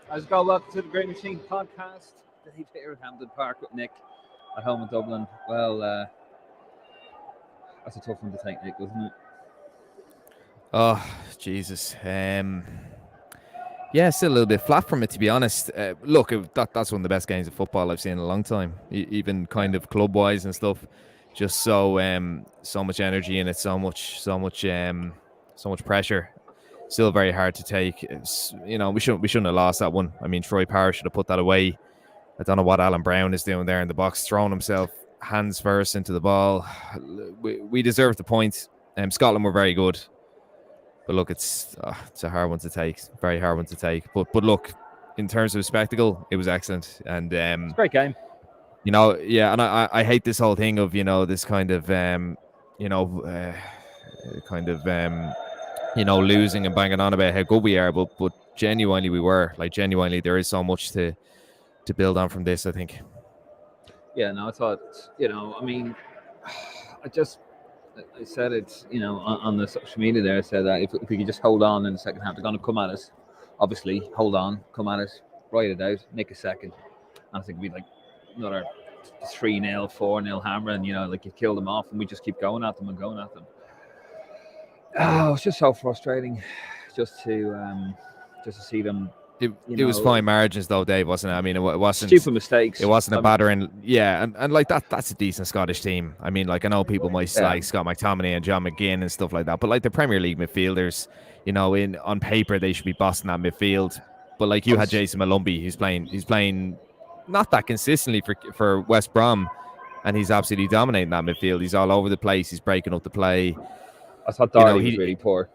How's it going? Welcome to the Great Machine podcast. Dave here at Hampden Park with Nick at home in Dublin. Well, that's a tough one to take, Nick, wasn't it? Oh, Jesus. Yeah, still a little bit flat from it, to be honest. Look, that's one of the best games of football I've seen in a long time, even kind of club-wise and stuff. Just so much energy in it, so much pressure. Still very hard to take. We shouldn't have lost that one. I mean, Troy Parrish should have put that away. I don't know what Alan Brown is doing there in the box, throwing himself hands first into the ball. We deserved the point. Scotland were very good. But look, it's a hard one to take, very hard one to take. But look, in terms of spectacle, it was excellent, and It's a great game. And I hate this whole thing of this kind of losing and banging on about how good we are, but genuinely we were, genuinely there is so much to build on from this, I think. Yeah, no, I thought, I mean, I said it, on the social media there. I said that if we could just hold on in the second half, they're going to come at us. Obviously, hold on, come at us, ride it out, nick a second. And I think it'd be another 3-0, 4-0 hammer, and you kill them off, and we just keep going at them and going at them. Oh, it's just so frustrating, just to see them. It was fine margins though, Dave, wasn't it? I mean, it wasn't stupid mistakes. It wasn't a battering, and that's a decent Scottish team. I mean, I know people might like Scott McTominay and John McGinn and stuff like that, but the Premier League midfielders, on paper they should be bossing that midfield. But you had Jason Malumbi, he's playing not that consistently for West Brom, and he's absolutely dominating that midfield. He's all over the place. He's breaking up the play. I thought Doherty was really poor.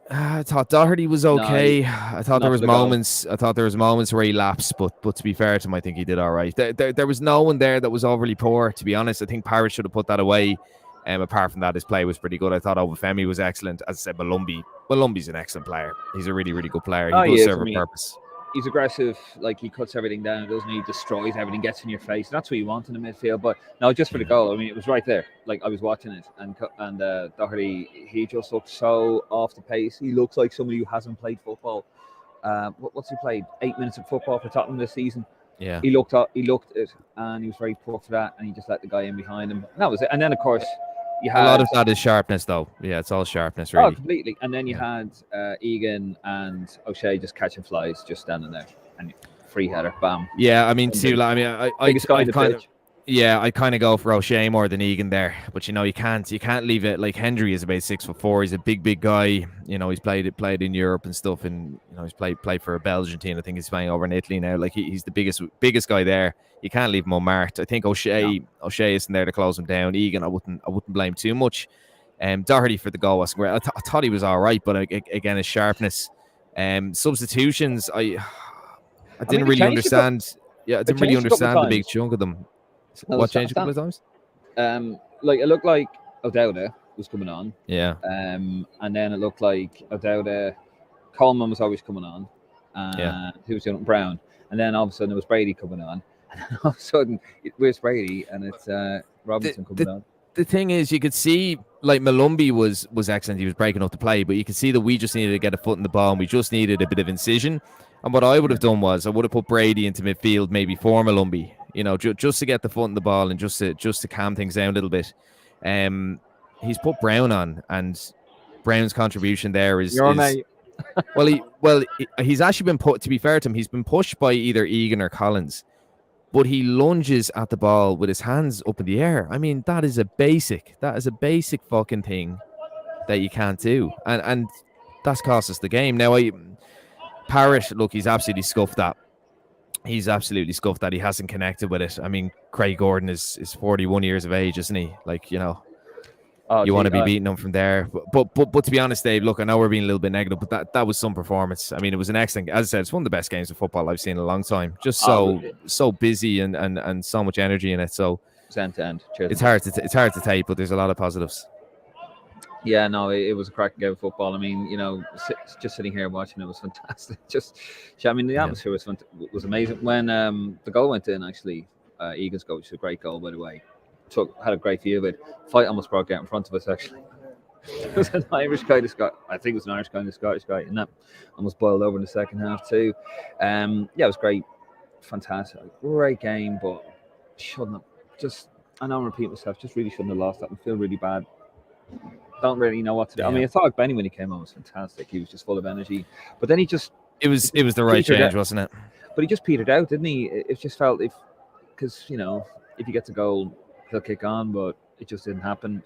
I thought Doherty was okay. I thought there was moments. I thought there was moments where he lapsed, but to be fair to him, I think he did all right. There was no one there that was overly poor. To be honest, I think Parrott should have put that away. Apart from that, his play was pretty good. I thought Obafemi was excellent. As I said, Malumbi's an excellent player. He's a really, really good player. He does serve a purpose. He's aggressive, he cuts everything down, doesn't he? He destroys everything, gets in your face. That's what you want in the midfield. But no, just for the goal, I mean, it was right there. I was watching it, and Doherty, he just looked so off the pace. He looks like somebody who hasn't played football. What's he played? 8 minutes of football for Tottenham this season. Yeah, he looked it, and he was very poor for that, and he just let the guy in behind him. And that was it. And then of course, a lot of that is sharpness, though. Yeah, it's all sharpness, really. Oh, completely. And then you had Egan and O'Shea just catching flies, just standing there, and free header, bam. Yeah, I mean, I kind of go for O'Shea more than Egan there, but you can't leave it. Hendry is about 6'4". He's a big guy. He's played in Europe and stuff, and he's played for a Belgian team. I think he's playing over in Italy now. He's the biggest guy there. You can't leave him unmarked. I think O'Shea isn't there to close him down. Egan, I wouldn't blame too much. Doherty for the goal wasn't great. I thought he was all right, but again, his sharpness. Substitutions, I didn't really understand. I didn't really understand the big chunk of them. What changed a couple of times? It looked like O'Dowda was coming on. Yeah. And then it looked like O'Dowda, Coleman was always coming on. Who was doing Brown? And then all of a sudden it was Brady coming on. And then all of a sudden where's Brady? And it's Robinson coming on. The thing is, you could see Malumbi was excellent. He was breaking up the play, but you could see that we just needed to get a foot in the ball, and we just needed a bit of incision. And what I would have done was I would have put Brady into midfield, maybe for Malumbi, just to get the foot in the ball and just to calm things down a little bit. He's put Brown on, and Brown's contribution there is he's actually been put. To be fair to him, he's been pushed by either Egan or Collins. But he lunges at the ball with his hands up in the air. I mean, that is a basic fucking thing that you can't do. And that's cost us the game. Now, Parrott, look, he's absolutely scuffed that. He hasn't connected with it. I mean, Craig Gordon is 41 years of age, isn't he? You want to be beating them from there. But to be honest, Dave, look, I know we're being a little bit negative, but that was some performance. I mean, it was an excellent, as I said, it's one of the best games of football I've seen in a long time. Just so busy and so much energy in it. So end to end. Cheers. It's hard to take, but there's a lot of positives. Yeah, no, it was a cracking game of football. I mean, just sitting here watching it was fantastic. The atmosphere was amazing. When the goal went in, actually, Egan's goal, which is a great goal, by the way. Had a great view of it. Fight almost broke out in front of us, actually. It was an Irish guy, I think it was an Irish guy and a Scottish guy, and that almost boiled over in the second half too. Yeah, it was great, fantastic, great game, but shouldn't have just. I know I'm repeating myself, just really shouldn't have lost that. I feel really bad. Don't really know what to do. I mean, I thought Benny when he came on was fantastic. He was just full of energy, but then he just it was the right change, wasn't it? But he just petered out, didn't he? It just felt because if he gets a goal, he'll kick on, but it just didn't happen.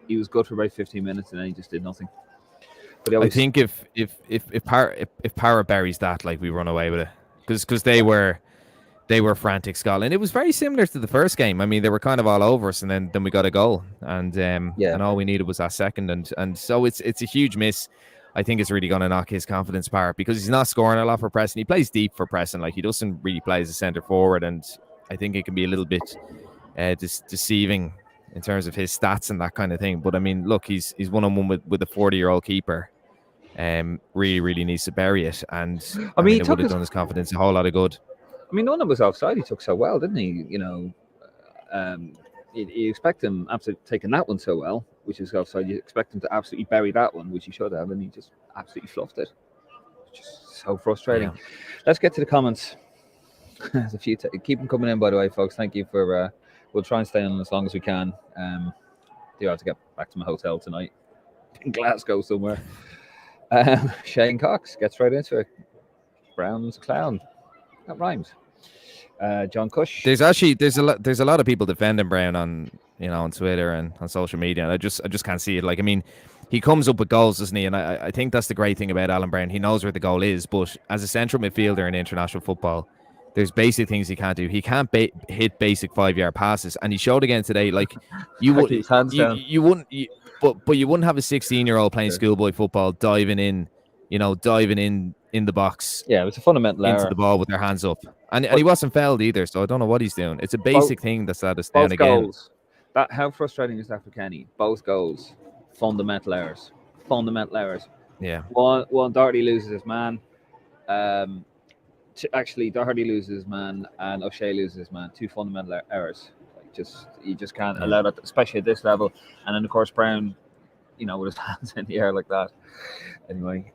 He was good for about 15 minutes, and then he just did nothing. But I think if Para buries that, like, we run away with it, because they were frantic, Scotland. It was very similar to the first game. I mean, they were kind of all over us, and then we got a goal, and all we needed was that second, and so it's a huge miss. I think it's really going to knock his confidence apart because he's not scoring a lot for pressing. He plays deep for pressing, like he doesn't really play as a centre forward, and I think it can be a little bit deceiving in terms of his stats and that kind of thing. But I mean, look, he's 1-on-1 with a 40-year-old keeper. Really needs to bury it, and I mean it would have done his confidence a whole lot of good. I mean, none of us offside. He took so well, didn't he? You expect him absolutely taking that one so well, which is offside. You expect him to absolutely bury that one, which he should have, and he just absolutely fluffed it. Just so frustrating. Yeah. Let's get to the comments. There's a few. Keep them coming in, by the way, folks. Thank you for. We'll try and stay on as long as we can. Do have to get back to my hotel tonight in Glasgow somewhere. Shane Cox gets right into it. Brown's a clown. That rhymes. John Cush. There's a lot of people defending Brown on Twitter and on social media, and I just can't see it. Like, I mean, he comes up with goals, doesn't he? And I think that's the great thing about Alan Brown. He knows where the goal is, but as a central midfielder in international football, there's basic things he can't do. He can't hit basic 5-yard passes, and he showed again today. Like, you wouldn't have a 16-year-old playing schoolboy football diving in the box. Yeah, it was a fundamental into error. The ball with their hands up, and he wasn't fouled either. So I don't know what he's doing. It's a basic thing that's let us down again. Goals. How frustrating is that for Kenny? Both goals, fundamental errors. Yeah. One Doherty loses his man. Actually, Doherty loses his man and O'Shea loses his man. Two fundamental errors. You just can't allow that, especially at this level. And then of course Brown, with his hands in the air like that. Anyway,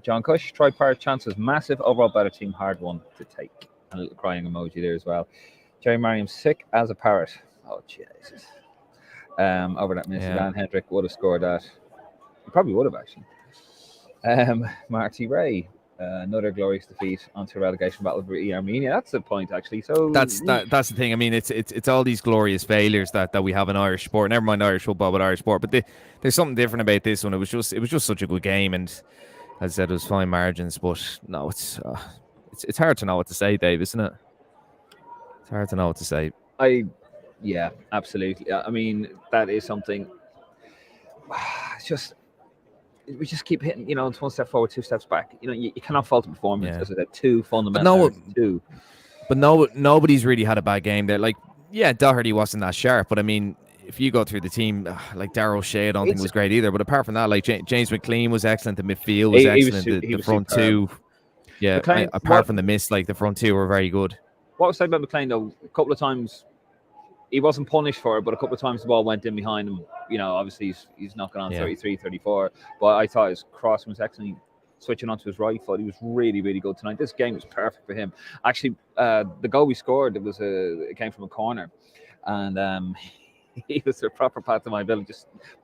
John Cush, tripart chances, massive, overall better team, hard one to take. And a little crying emoji there as well. Jerry Mariam, sick as a parrot. Oh Jesus! Over that minute, Dan Hendrick would have scored that. He probably would have actually. Marty Ray. Another glorious defeat onto a relegation battle for Armenia. That's the point, actually. So that's the thing. I mean, it's all these glorious failures that we have in Irish sport. Never mind Irish football, but Irish sport. But there's something different about this one. It was just such a good game, and as I said, it was fine margins. But no, it's hard to know what to say, Dave, isn't it? It's hard to know what to say. Yeah, absolutely. I mean, that is something. It's just. We just keep hitting, it's one step forward, two steps back. You cannot fault the performance. As I said, two fundamental. But nobody's really had a bad game there. Like, yeah, Doherty wasn't that sharp, but I mean, if you go through the team, like Darryl Shea, I don't think was great either. But apart from that, like James McLean was excellent. The midfield was excellent. The front two, apart from the miss, like the front two were very good. What was said about McLean though? A couple of times. He wasn't punished for it, but a couple of times the ball went in behind him. Obviously he's knocking on 33, 34. But I thought his crossing was excellent. Switching onto his right foot, he was really, really good tonight. This game was perfect for him. Actually, the goal we scored, it came from a corner. And he was a proper pat to my bill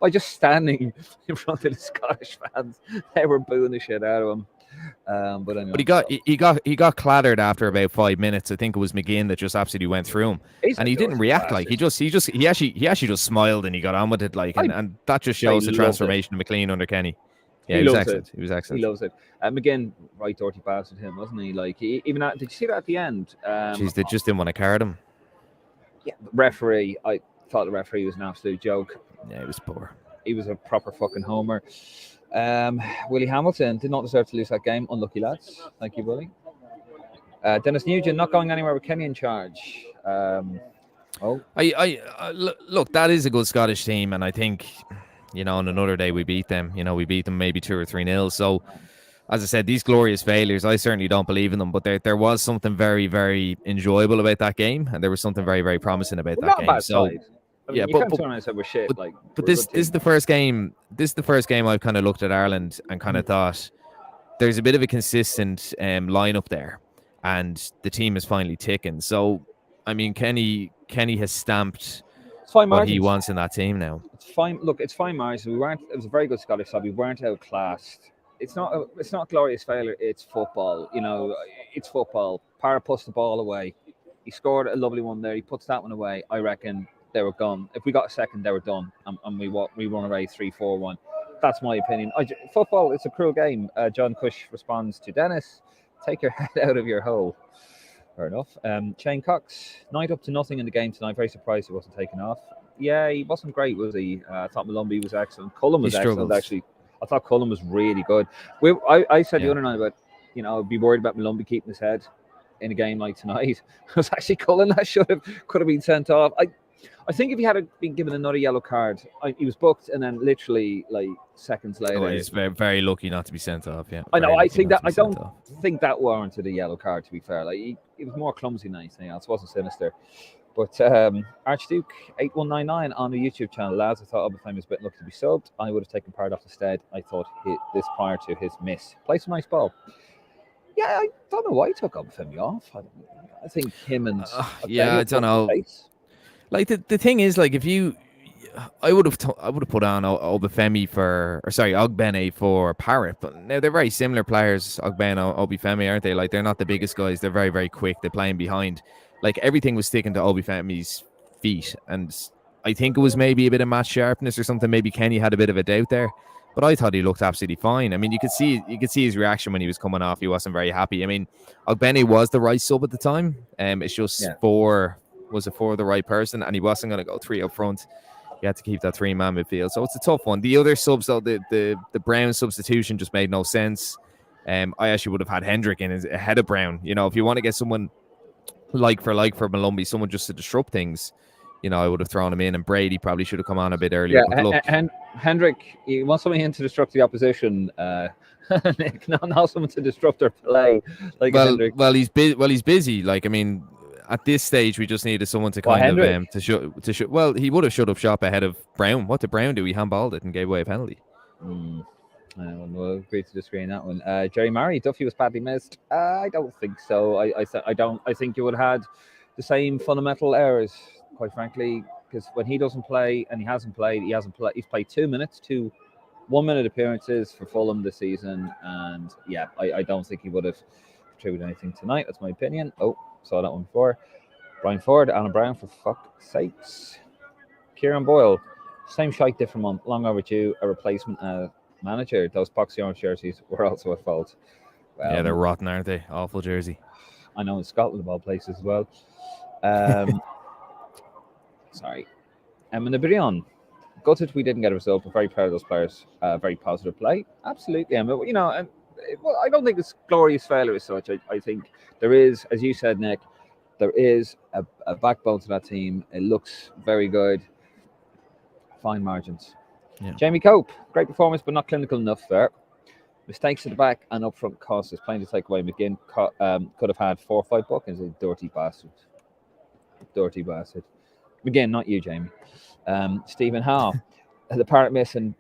by just standing in front of the Scottish fans. They were booing the shit out of him. But anyway, he got clattered after about 5 minutes. I think it was McGinn that just absolutely went through him, and he didn't react. Like he actually just smiled and he got on with it. Like, and that just shows the transformation of McLean under Kenny. Yeah, he was excellent. He was excellent. He loves it. McGinn, right dirty bastard him, wasn't he? Like did you see that at the end? Jeez, they just didn't want to card him. Yeah, referee. I thought the referee was an absolute joke. Yeah, he was poor. He was a proper fucking homer. Willie Hamilton did not deserve to lose that game. Unlucky lads. Thank you, Willie. Dennis Nugent not going anywhere with Kenny in charge. Look, that is a good Scottish team, and I think on another day we beat them. We beat them maybe 2 or 3-0. So, as I said, these glorious failures, I certainly don't believe in them. But there was something very, very enjoyable about that game, and there was something very, very promising about that game. So. Side. I mean, yeah, you can't turn around and say we're shit. but, Like, but we're a this good this is team. the first game. This is the first game I've kind of looked at Ireland and kind of thought there's a bit of a consistent lineup there, and the team is finally ticking. So, I mean, Kenny has stamped It's fine what he margins. wants in that team now. It's fine. Look, it's fine margins. We weren't. It was a very good Scottish side. We weren't outclassed. It's not. It's not glorious failure. It's football. You know, it's football. Para puts the ball away. He scored a lovely one there. He puts that one away. I reckon they were gone. If we got a second, they were done, and we run away 3-4-1. That's my opinion. Football. It's a cruel game. John Cush responds to Dennis. Take your head out of your hole. Fair enough. Shane Cox, Knight up to nothing in the game tonight. Very surprised he wasn't taken off. Yeah, he wasn't great, was he? I thought Malumbi was excellent. Cullen was excellent, actually. I thought Cullen was really good. I said the other night about, I'd be worried about Malumbi keeping his head in a game like tonight. It was actually Cullen that could have been sent off. I think if he had been given another yellow card, he was booked, and then literally like seconds later, he's very, very lucky not to be sent off. Yeah, I know. I think that I don't think that warranted a yellow card. To be fair, like he was more clumsy than anything else. It wasn't sinister. But Archduke 8199 on the YouTube channel, lads. I thought Obafemi was a bit lucky to be subbed. I would have taken part off instead. I thought this prior to his miss. Play some nice ball. Yeah, I don't know why he took Obafemi off. I think him and I don't know. Like the thing is, like if you, I would have put on Obafemi Ogbene for Parrott, but now they're very similar players. Ogbene, Obafemi, aren't they? Like they're not the biggest guys. They're very, very quick. They're playing behind. Like everything was sticking to Obafemi's feet, and I think it was maybe a bit of match sharpness or something. Maybe Kenny had a bit of a doubt there, but I thought he looked absolutely fine. I mean, you could see his reaction when he was coming off. He wasn't very happy. I mean, Ogbene was the right sub at the time. It's just for the right person, and he wasn't going to go three up front. You had to keep that 3-man midfield, so it's a tough one. The other subs, though, the Brown substitution just made no sense. I actually would have had Hendrick in ahead of Brown. You know, if you want to get someone like for Malumbi, someone just to disrupt things, I would have thrown him in, and Brady probably should have come on a bit earlier. Yeah, but look, Hendrick, you want someone in to disrupt the opposition, Nick, not someone to disrupt their play. Like Hendrick. He's busy. Like, I mean, at this stage, we just needed someone to to show. Well, he would have shut up shop ahead of Brown. What did Brown do? He handballed it and gave away a penalty. We'll agree to disagree on that one. Jerry Murray, Duffy was badly missed. I don't think so. I don't. I think you would have had the same fundamental errors, quite frankly, because when he doesn't play and he hasn't played. He's played 2 minutes, 2 1-minute appearances for Fulham this season, and I don't think he would have contributed anything tonight. That's my opinion. Oh, saw that one before. Brian Ford, Alan Brown, for fuck's sakes. Kieran Boyle, same shite, different month. Long overdue. A replacement manager. Those boxy orange jerseys were also at fault. Well, yeah, they're rotten, aren't they? Awful jersey. I know, in Scotland of all places as well. Sorry. Emma Brion. Gutted we didn't get a result, but very proud of those players. Very positive play. Absolutely, Emma. And I don't think it's glorious failure as such. I think there is, as you said, Nick, there is a backbone to that team. It looks very good. Fine margins. Yeah. Jamie Cope, great performance, but not clinical enough there. Mistakes at the back and up front cost us. Plenty to take away. McGinn could have had 4 or 5 bookings. A dirty bastard. Dirty bastard. McGinn, not you, Jamie. Stephen Howe, the Parrott miss and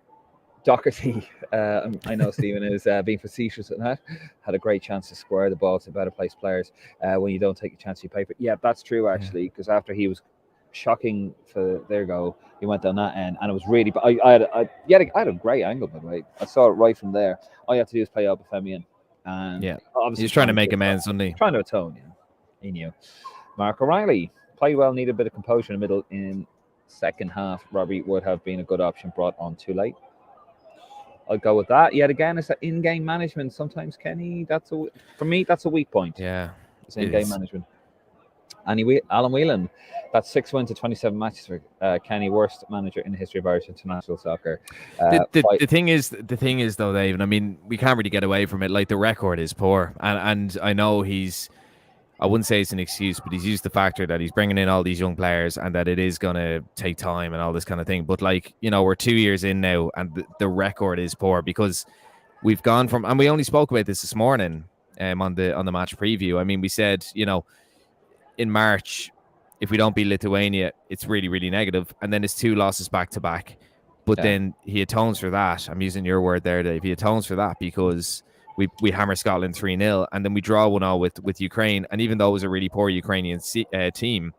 Doherty. I know Stephen is being facetious at that. Had a great chance to square the ball to better placed players. When you don't take a chance, you pay for it. Yeah, that's true, actually, because after he was shocking for their goal, he went down that end, and it was really. But I had a great angle, by the way. I saw it right from there. All you have to do is play Obafemi in, and obviously he's trying to make amends, isn't he? Trying to atone. Yeah, he knew. Mark O'Reilly played well, needed a bit of composure in the middle. In second half, Robbie would have been a good option, brought on too late. I'll go with that. Yet again, it's that in-game management. Sometimes, Kenny, for me, that's a weak point. Yeah, it's in-game management. Alan Whelan, that's 6 wins to 27 matches for Kenny, worst manager in the history of Irish international soccer. The thing is though, Dave, and I mean, we can't really get away from it. Like, the record is poor, and I know I wouldn't say it's an excuse, but he's used the factor that he's bringing in all these young players and that it is going to take time and all this kind of thing. But we're 2 years in now, and the record is poor because we've gone from, and we only spoke about this morning on the match preview. I mean, we said, in March, if we don't beat Lithuania, it's really, really negative. And then it's 2 losses back to back. But then he atones for that. I'm using your word there, Dave. He atones for that because we hammer Scotland 3-0, and then we draw 1-0 with Ukraine. And even though it was a really poor Ukrainian team,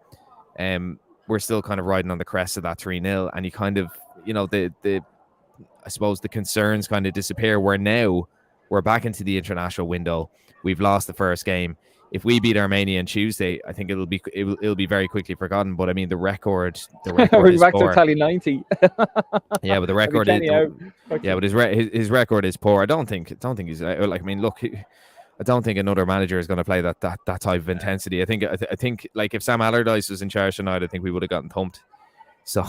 we're still kind of riding on the crest of that 3-0. And you kind of, I suppose the concerns kind of disappear. Where now we're back into the international window. We've lost the first game. If we beat Armenia on Tuesday, I think it'll be very quickly forgotten. But I mean, the record we're is back poor. to tally 90. Yeah, but the record is but his record is poor. I don't think he's like. I mean, look, I don't think another manager is going to play that type of intensity. I think like if Sam Allardyce was in charge tonight, I think we would have gotten thumped. So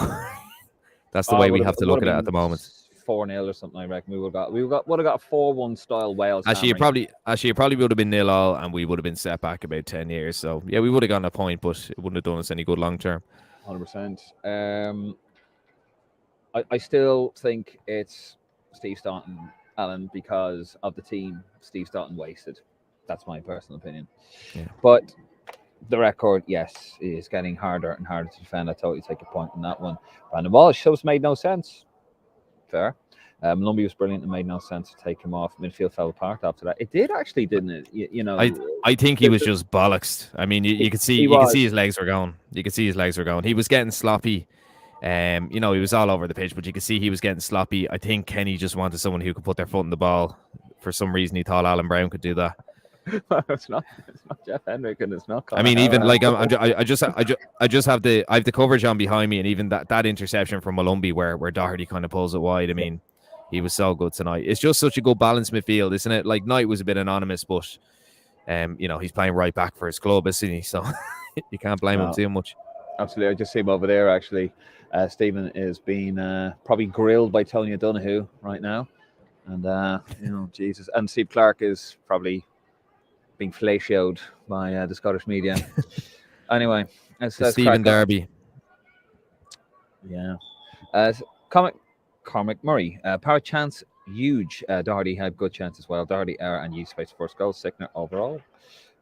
that's the way we have to look at it at the moment. 4-0 or something, I reckon. We would have got a 4-1 style Wales. Actually, it probably would have been 0-0, and we would have been set back about 10 years. So yeah, we would have gotten a point, but it wouldn't have done us any good long term. 100%. I still think it's Steve Staunton, Alan, because of the team Steve Staunton wasted. That's my personal opinion. Yeah. But the record, yes, is getting harder and harder to defend. I totally take a point on that one. Brandon Walsh, shows made no sense. Fair. Lumby was brilliant and made no sense to take him off. Midfield fell apart after that. It did actually, didn't it? You know, I think he was just bollocksed. I mean, you could see his legs were going. You could see his legs were going. He was getting sloppy. He was all over the pitch, but you could see he was getting sloppy. I think Kenny just wanted someone who could put their foot in the ball. For some reason, he thought Alan Brown could do that. It's not Jeff Hendrick, and it's not. I mean, even like I just have the coverage on behind me, and even that interception from Malumbi where Doherty kind of pulls it wide. I mean, he was so good tonight. It's just such a good balanced midfield, isn't it? Like Knight was a bit anonymous, but he's playing right back for his club, isn't he? So you can't blame him too much. Absolutely, I just see him over there. Actually, Stephen is being probably grilled by Tony O'Donoghue right now, and Jesus, and Steve Clark is probably being flatioed by the Scottish media. Anyway, that's Stephen Darby. Yeah. Cormac Murray. Power chance, huge. Doherty had good chance as well. Doherty error and use space first goal. Sickner overall.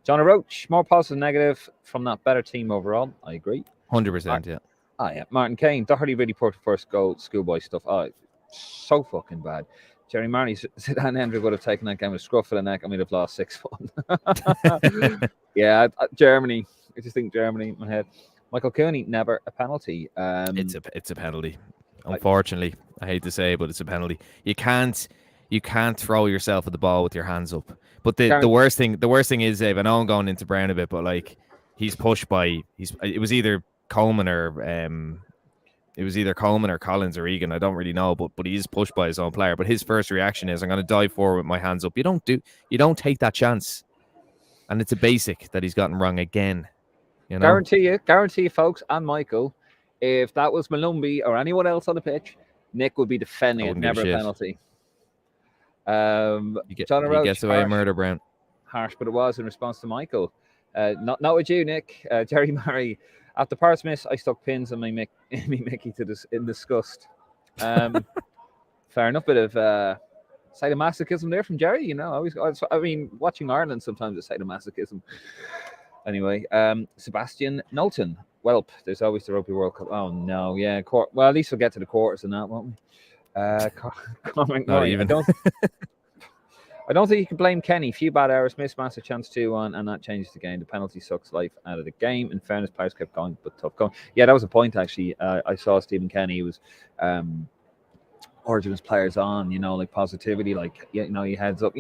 John Roach, more positive negative from that better team overall. I agree. 100%, yeah. Yeah. Martin Kane. Doherty really poor first goal. Schoolboy stuff. Oh, so fucking bad. Jerry Marnie said Dan Hendrick would have taken that game with a scruff of the neck and we'd have lost 6-1. Yeah, Germany. I just think Germany in my head. Michael Cooney, never a penalty. It's a penalty. Unfortunately, I hate to say, but it's a penalty. You can't throw yourself at the ball with your hands up. But the worst thing is, Dave, I know I'm going into Brown a bit, but like he's pushed by it was either Coleman or Collins or Egan. I don't really know, but he's pushed by his own player. But his first reaction is, I'm going to dive forward with my hands up. You don't take that chance, and it's a basic that he's gotten wrong again. You know? Guarantee you, folks, and Michael, if that was Malumbi or anyone else on the pitch, Nick would be defending it. Never a penalty. He gets away with murder, Brown. Harsh, but it was in response to Michael. Not with you, Nick. Jerry Murray. After Paris miss, I stuck pins on my Mickey in disgust. Fair enough, bit of sadomasochism there from Jerry. I mean, watching Ireland sometimes it's sadomasochism. Anyway, Sebastian Knowlton. Well, there's always the Rugby World Cup. Oh no, yeah. Well, at least we'll get to the quarters and that, won't we? Not even. I don't think you can blame Kenny. Few bad errors, missed massive chance 2-1, and that changes the game. The penalty sucks life out of the game. In fairness, players kept going, but tough going. Yeah, that was a point actually. I saw Stephen Kenny. He was urging his players on, like positivity, like he heads up,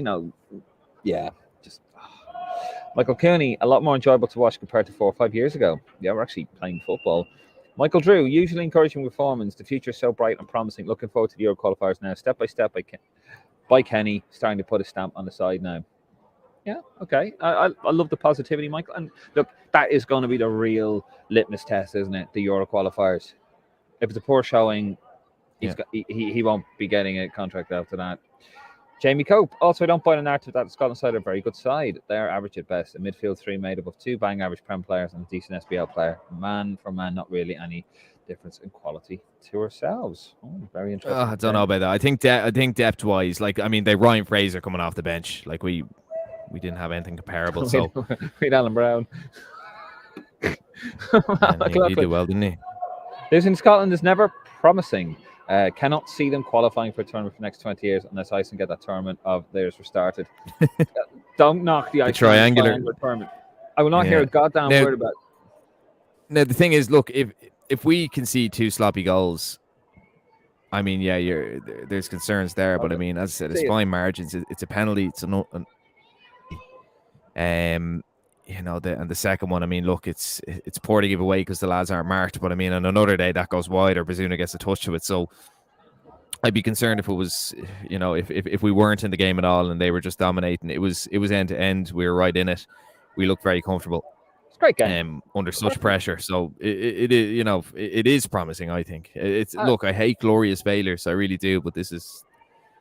yeah. Just Michael Cooney, a lot more enjoyable to watch compared to 4 or 5 years ago. Yeah, we're actually playing football. Michael Drew, usually encouraging performance. The future is so bright and promising. Looking forward to the Euro qualifiers now. Step by step, by Kenny, starting to put a stamp on the side now. Yeah, okay. I love the positivity, Michael. And look, that is going to be the real litmus test, isn't it? The Euro qualifiers. If it's a poor showing, he won't be getting a contract after that. Jamie Cope. Also, I don't buy the narrative that the Scotland side are a very good side. They're average at best. A midfield 3 made up of 2 bang average Prem players and a decent SPL player. Man for man, not really any difference in quality to ourselves. Oh, very interesting. I don't know about that. I think depth wise, they Ryan Fraser coming off the bench. Like we didn't have anything comparable. So we had Alan Brown. And he did well, didn't he? Losing Scotland is never promising. Cannot see them qualifying for a tournament for the next 20 years unless Iceland get that tournament of theirs restarted. Don't knock the Icelandic triangular tournament. I will not hear a goddamn word about it. Now, the thing is, look, if we concede 2 sloppy goals, I mean, yeah, there's concerns there, but I mean, as I said, it's fine margins. It's a penalty. It's you know, and the second one, I mean, look, it's poor to give away because the lads aren't marked, but I mean, on another day that goes wide or Bazuna gets a touch to it. So I'd be concerned if it was, you know, if we weren't in the game at all and they were just dominating. It was end to end. We were right in it. We looked very comfortable. It's a great game. Under such pressure. So it is, you know, it is promising, I think. Look, I hate glorious failures. I really do, but this is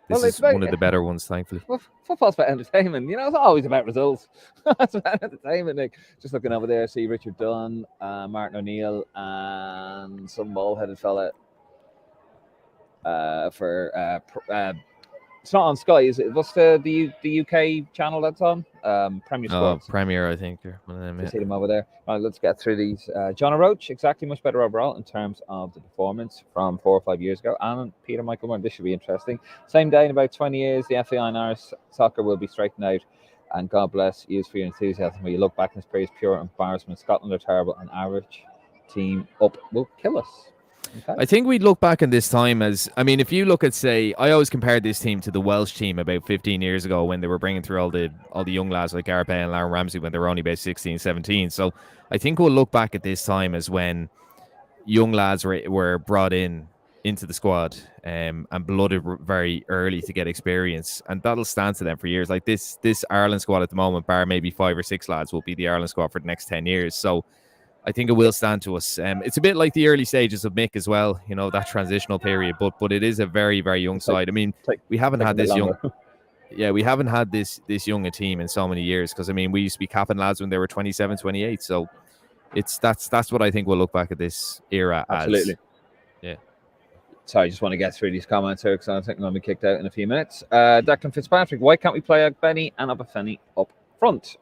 one of the better ones, thankfully. Well, football's about entertainment. You know, it's always about results. It's about entertainment. Like, just looking over there, see Richard Dunn, Martin O'Neill, and some bald-headed fella it's not on Sky, is it? What's the UK channel that's on? Premier Sports. Premier, I think. One of them, yeah. See them over there. All right, let's get through these. John O'Roach, exactly, much better overall in terms of the performance from 4 or 5 years ago. And Peter Michael Moore, this should be interesting. Same day in about 20 years, the FAI and Irish soccer will be straightened out. And God bless you for your enthusiasm. When you look back in this period, pure embarrassment. Scotland are terrible. An average team up will kill us. Okay. I think we'd look back in this time as, I mean, if you look at, say, I always compared this team to the Welsh team about 15 years ago when they were bringing through all the young lads like Gareth Bale and Lauren Ramsey when they were only about 16, 17. So I think we'll look back at this time as when young lads were brought into the squad and blooded very early to get experience, and that'll stand to them for years. Like this Ireland squad at the moment, bar maybe 5 or 6 lads, will be the Ireland squad for the next 10 years. So I think it will stand to us. It's a bit like the early stages of Mick as well, you know, that transitional period. But it is a very, very young side. I mean, we haven't had this young. Yeah, we haven't had this young a team in so many years because, I mean, we used to be capping lads when they were 27, 28. So that's what I think we'll look back at this era as. Absolutely. Yeah. Sorry, I just want to get through these comments here because I think I'm going to be kicked out in a few minutes. Declan Fitzpatrick, why can't we play Benny and Obafemi up front?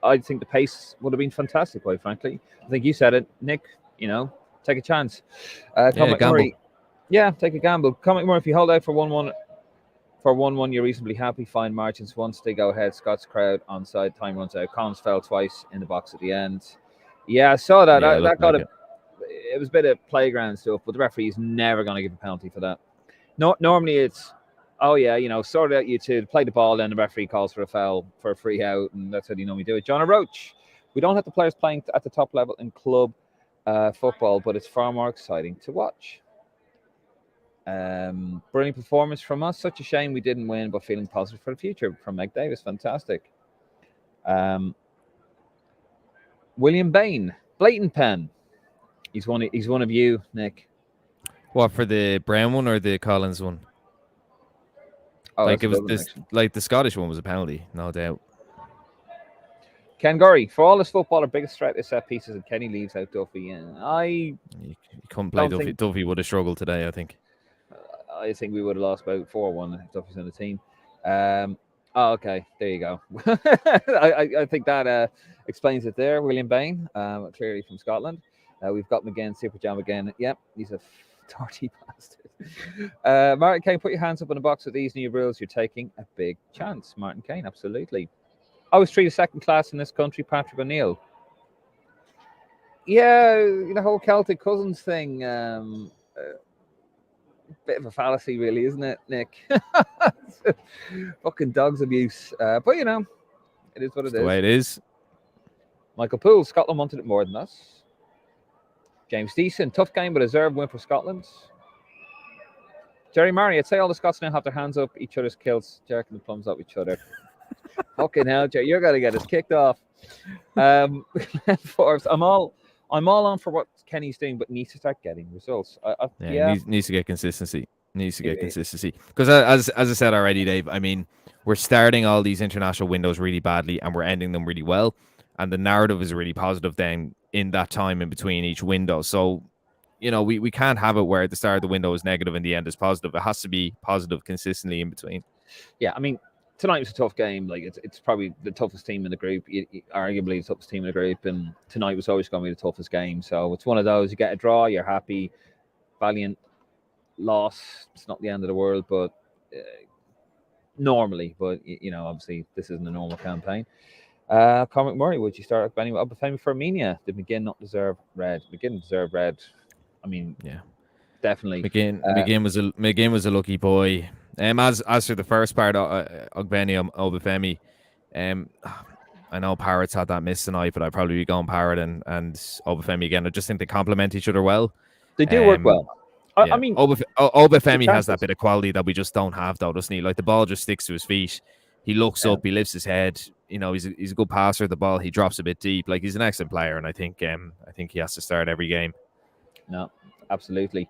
I think the pace would have been fantastic, quite frankly. I think you said it, Nick. You know, take a chance. Gamble. Yeah, take a gamble. Cormac Murray, if you hold out for 1-1, you're reasonably happy. Fine margins. Once they go ahead, Scott's crowd onside. Time runs out. Collins fell twice in the box at the end. Yeah, I saw that. Yeah, that got it was a bit of playground stuff, but the referee is never going to give a penalty for that. No, normally it's, oh yeah, you know, sort it out, you two, play the ball, then the referee calls for a foul for a free out, and that's how you normally do it. John O'Roach, we don't have the players playing at the top level in club football, but it's far more exciting to watch. Brilliant performance from us. Such a shame we didn't win, but feeling positive for the future from Meg Davis. Fantastic. William Bain, blatant pen. He's one of you, Nick. What, for the Brown one or the Collins one? Oh, like it was this, like the Scottish one was a penalty, no doubt. Ken Gurry, for all his football, our biggest threat is set pieces, and Kenny leaves out Duffy. And you couldn't play Duffy. Duffy would have struggled today, I think. I think we would have lost about 4-1 if Duffy's on the team. Okay, there you go. I think that explains it there. William Bain, clearly from Scotland. We've got him again, Super Jam again. Yep, he's a dirty bastard. Martin Kane, put your hands up in a box with these new rules. You're taking a big chance. Martin Kane, absolutely. I was treated second class in this country, Patrick O'Neill. Yeah, the whole Celtic cousins thing. Bit of a fallacy, really, isn't it, Nick? Fucking dog's abuse. But, you know, it is what it is. The way it is. Michael Poole, Scotland wanted it more than us. James Deason, tough game, but a deserved win for Scotland. Jerry Murray, I'd say all the Scots now have their hands up each other's kilts, jerking the plums up each other. Fucking hell, Jerry, you're going to get us kicked off. Forbes, I'm all on for what Kenny's doing, but needs to start getting results. Needs to get consistency. Because as I said already, Dave, I mean, we're starting all these international windows really badly and we're ending them really well. And the narrative is really positive then in that time in between each window. So, you know, we can't have it where at the start of the window is negative and the end is positive. It has to be positive consistently in between. Yeah, I mean, tonight was a tough game. Like it's probably the toughest team in the group, arguably the toughest team in the group, and tonight was always going to be the toughest game. So it's one of those. You get a draw, you're happy. Valiant loss. It's not the end of the world, but normally. But obviously this isn't a normal campaign. Cormac Murray, would you start with Obafemi for Armenia? Did McGinn not deserve red? McGinn deserved red. I mean, yeah, definitely. McGinn was a lucky boy. As for the first part, Ogbeni Obafemi, I know Parrott's had that miss tonight, but I'd probably be going Parrott and Obafemi again. I just think they complement each other well. They do work well. Yeah. I mean, Obafemi has that bit of quality that we just don't have, though, doesn't he? Like, the ball just sticks to his feet. He looks up, he lifts his head. He's a good passer of the ball. He drops a bit deep. Like, he's an excellent player, and I think he has to start every game. No, absolutely.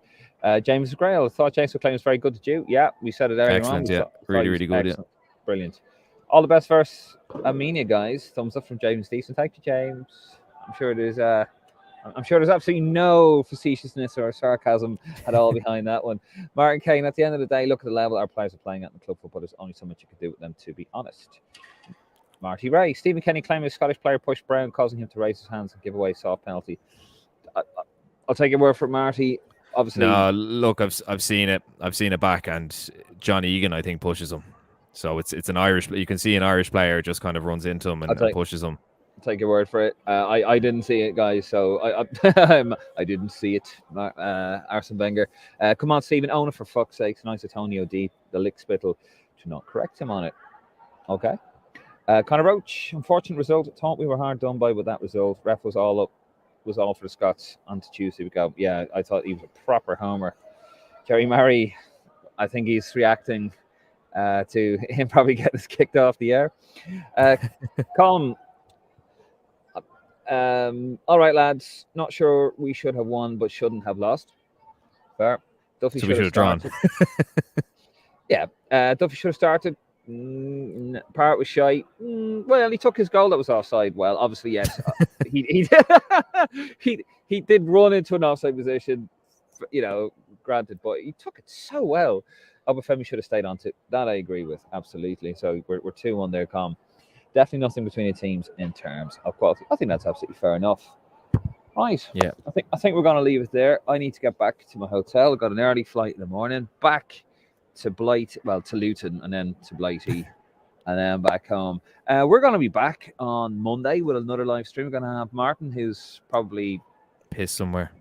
James Grail, I thought James McClain was very good to you. Yeah, we said it earlier. Excellent, yeah. Really good, excellent. Yeah. Brilliant. All the best versus Armenia, guys. Thumbs up from James Deason. Thank you, James. I'm sure there's absolutely no facetiousness or sarcasm at all behind that one. Martin Kane, at the end of the day, look at the level our players are playing at in the club football. There's only so much you can do with them, to be honest. Marty Ray, Stephen Kenny claiming a Scottish player pushed Brown, causing him to raise his hands and give away a soft penalty. I'll take your word for it, Marty. Obviously, no. Look, I've seen it. I've seen it back, and John Egan, I think, pushes him. So it's an Irish. You can see an Irish player just kind of runs into him and pushes him. I'll take your word for it. I didn't see it, guys. So I didn't see it. Arsene Wenger. Come on, Stephen, own it for fuck's sake. Nice Antonio D, the lick spittle, to not correct him on it. Okay. Conor Roach, unfortunate result. Thought we were hard done by with that result. Ref was all for the Scots on Tuesday. We go. Yeah, I thought he was a proper homer. Jerry Murray, I think he's reacting to him probably getting us kicked off the air. Colm. All right, lads. Not sure we should have won, but shouldn't have lost. Fair. Duffy should have drawn. Yeah, Duffy should have started. Parrott was shy. Well, he took his goal that was offside. Well, obviously, yes. he did run into an offside position, granted, but he took it so well. Obafemi should have stayed on to that. I agree with, absolutely. So we're 2-1 there, Com. Definitely nothing between the teams in terms of quality. I think that's absolutely fair enough. Right. Yeah. I think we're going to leave it there. I need to get back to my hotel. I've got an early flight in the morning. Back to to Luton, and then to Blighty, and then back home. We're going to be back on Monday with another live stream. We're going to have Martin, who's probably pissed somewhere.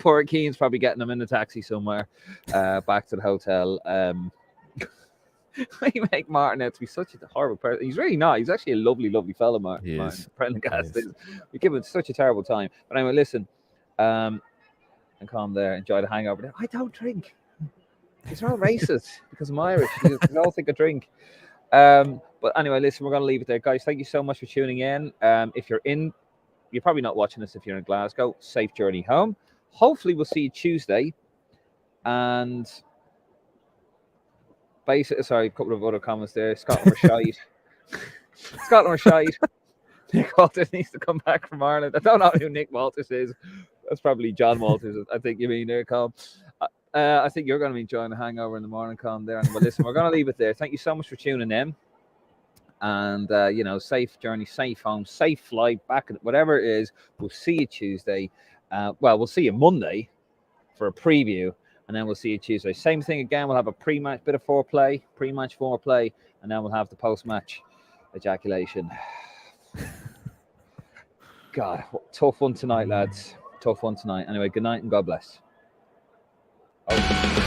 Poor Keane's probably getting him in the taxi somewhere back to the hotel. You make Martin out to be such a horrible person. He's really not. He's actually a lovely, lovely fellow, Martin. Prendergast. We give him such a terrible time. But anyway, listen, and calm there. Enjoy the hangover there. I don't drink. These are all racist because I'm Irish. They all think I drink. But anyway, listen, we're going to leave it there. Guys, thank you so much for tuning in. If you're probably not watching this if you're in Glasgow. Safe journey home. Hopefully, we'll see you Tuesday. And sorry, a couple of other comments there. Scotland were shite. Scotland were shite. Nick Walters needs to come back from Ireland. I don't know who Nick Walters is. That's probably John Walters. I think you mean there, Colm. I think you're going to be enjoying the hangover in the morning, Colm, there. But listen, we're going to leave it there. Thank you so much for tuning in. And, safe journey, safe home, safe flight, back at whatever it is. We'll see you Tuesday. We'll see you Monday for a preview. And then we'll see you Tuesday. Same thing again. We'll have a pre-match, bit of pre-match foreplay. And then we'll have the post-match ejaculation. God, tough one tonight, lads. Tough one tonight. Anyway, good night and God bless. Oh.